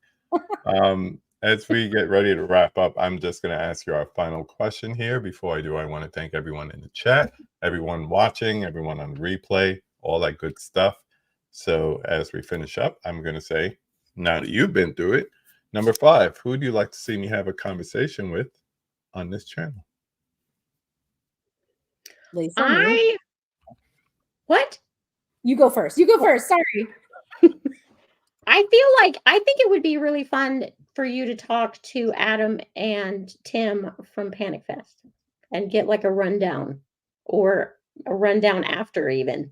As we get ready to wrap up, I'm just going to ask you our final question here. Before I do, I want to thank everyone in the chat, everyone watching, everyone on replay, all that good stuff. So as we finish up, I'm going to say, now that you've been through it, number 5, who would you like to see me have a conversation with on this channel? Lisa, what? You go first. You go first. Sorry. I think it would be really fun for you to talk to Adam and Tim from Panic Fest and get like a rundown or a rundown after even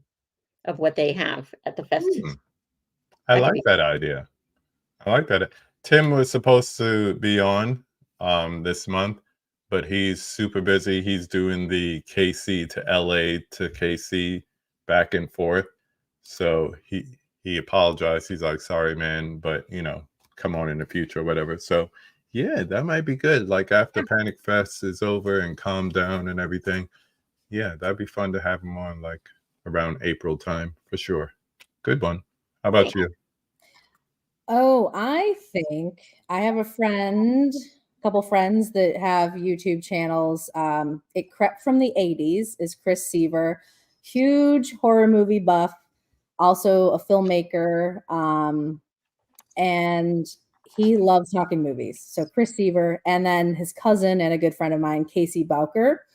of what they have at the festival. I like that idea. I like that. Tim was supposed to be on this month, but he's super busy. He's doing the KC to LA to KC back and forth. So he apologized. He's like, sorry, man, but come on in the future or whatever. So yeah, that might be good. Like after Panic Fest is over and calmed down and everything. Yeah, that'd be fun to have him on like around April time for sure. Good one. How about you? Oh, I think I have a couple friends that have YouTube channels. It Crept from the 80s is Chris Seaver, huge horror movie buff, also a filmmaker, and he loves talking movies. So Chris Seaver, and then his cousin and a good friend of mine, Casey Bowker.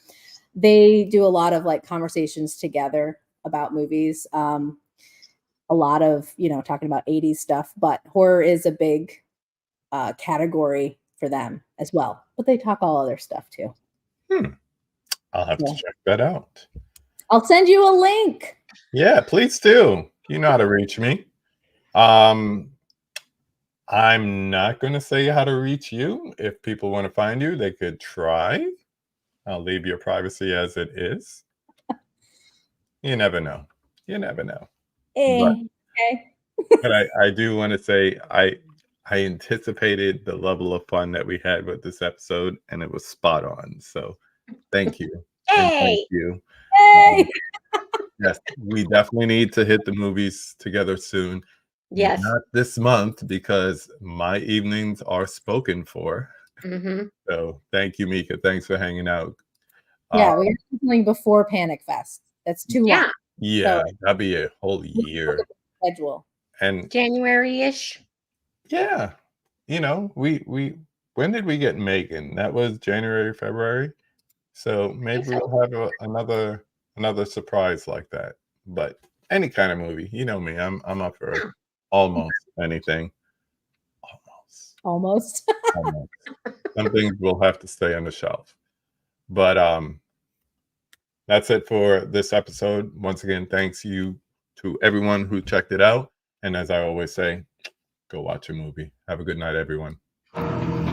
They do a lot of like conversations together about movies. A lot of talking about 80s stuff, but horror is a big category for them as well, but they talk all other stuff too. I'll have to check that out. I'll send you a link. Yeah, please do. You know how to reach me. I'm not going to say how to reach you. If people want to find you, they could try. I'll leave your privacy as it is. You never know. But I do want to say I anticipated the level of fun that we had with this episode, and it was spot on. So thank you. Hey. Thank you. Hey. Yes, we definitely need to hit the movies together soon. Yes. Not this month because my evenings are spoken for. Mm-hmm. So thank you, Mika. Thanks for hanging out. Yeah, we're doing before Panic Fest. That's too long. Yeah, so, that'd be a whole year. Schedule. And January-ish. Yeah. We when did we get Megan? That was January, February. So maybe we'll have another surprise like that. But any kind of movie, you know me, I'm up for almost anything. Almost. Some things will have to stay on the shelf. But that's it for this episode. Once again, thanks you to everyone who checked it out. And as I always say, go watch a movie. Have a good night, everyone.